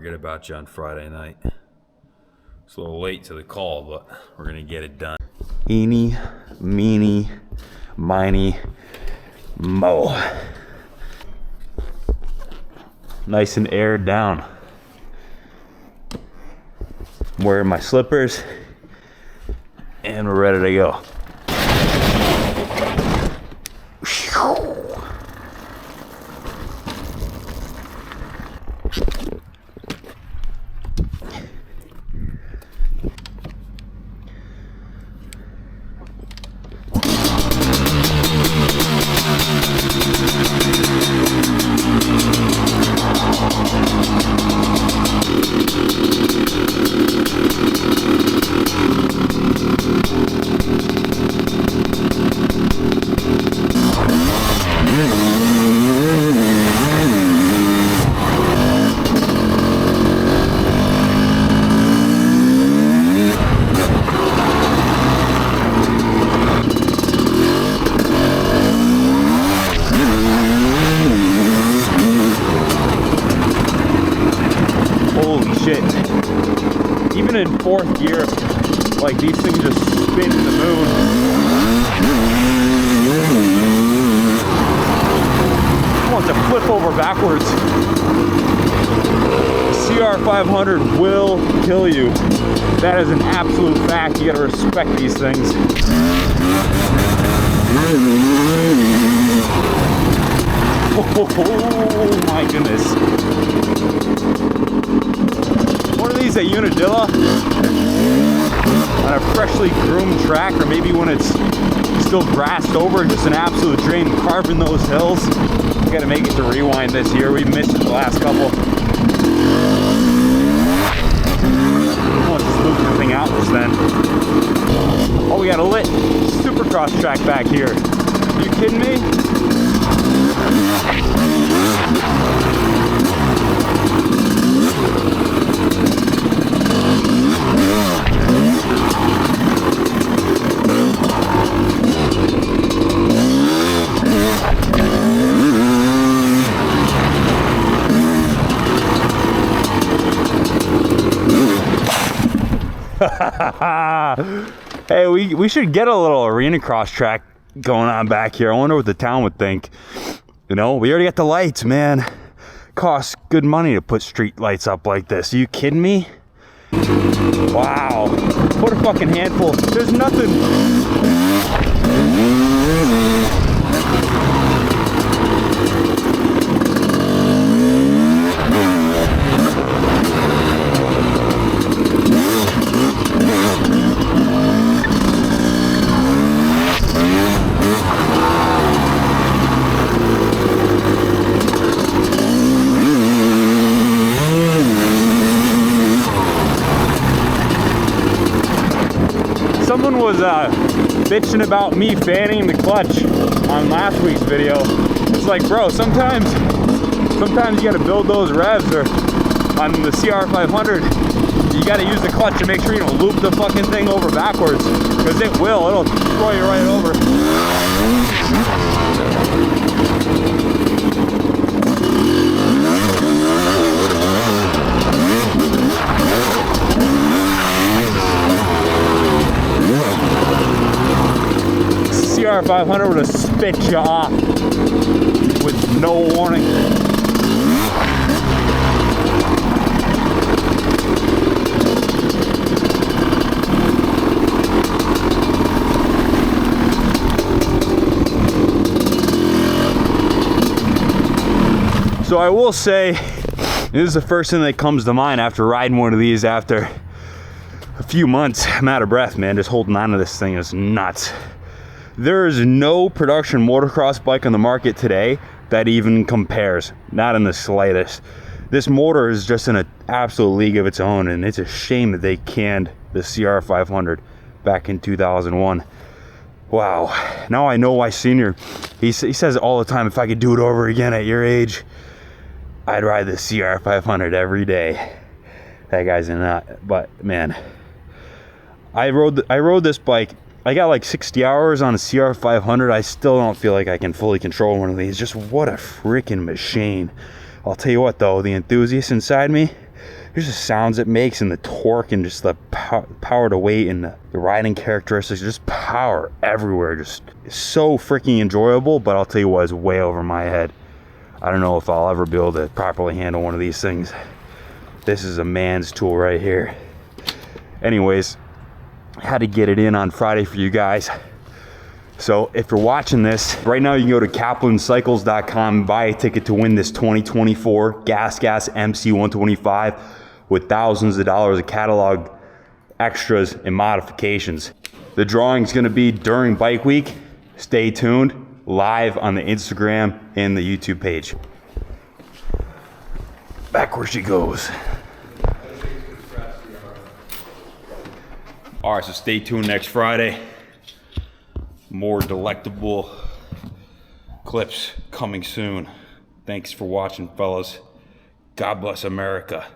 forget about you on Friday night. It's a little late to the call, but we're gonna get it done. Eeny, meeny, miny, mo. Nice and aired down. I'm wearing my slippers and we're ready to go. Even in fourth gear, like these things just spin in the moon. I want to flip over backwards. CR500 will kill you. That is an absolute fact. You gotta respect these things. Oh my goodness. One of these at Unadilla on a freshly groomed track, or maybe when it's still grassed over, just an absolute dream. Carving those hills. We gotta make it to Rewind this year. We missed it the last couple. Let's smooth the thing out just then. Oh, we got a lit supercross track back here. Are you kidding me? Hey, we should get a little arena cross track going on back here. I wonder what the town would think. You know, we already got the lights, man. Costs good money to put street lights up like this. Are you kidding me? Wow. What a fucking handful. There's nothing. Someone was bitching about me fanning the clutch on last week's video. It's like, bro, sometimes you gotta build those revs, or on the CR500, you gotta use the clutch to make sure you don't loop the fucking thing over backwards, because it will. It'll throw you right over. CR500 would have spit you off with no warning. So I will say, this is the first thing that comes to mind after riding one of these after a few months. I'm out of breath, man. Just holding on to this thing is nuts. There is no production motocross bike on the market today that even compares, not in the slightest. This motor is just in an absolute league of its own, and it's a shame that they canned the CR500 back in 2001. Wow. Now I know why Senior, he says all the time, if I could do it over again at your age, I'd ride the CR500 every day. That guy's a nut. But man, I rode this bike. I got like 60 hours on a CR500. I still don't feel like I can fully control one of these. Just what a freaking machine. I'll tell you what though, the enthusiast inside me, Here's the sounds it makes and the torque and just the power to weight and the riding characteristics. Just power everywhere. Just so freaking enjoyable. But I'll tell you what, it's way over my head. I don't know if I'll ever be able to properly handle one of these things. This is a man's tool right here. Anyways, I had to get it in on Friday for you guys. So if you're watching this, right now you can go to KaplanCycles.com and buy a ticket to win this 2024 Gas MC125 with thousands of dollars of catalog extras and modifications. The drawing is gonna be during bike week. Stay tuned, live on the Instagram and the YouTube page. Back where she goes. All right, so stay tuned next Friday. More delectable clips coming soon. Thanks for watching, fellas. God bless America.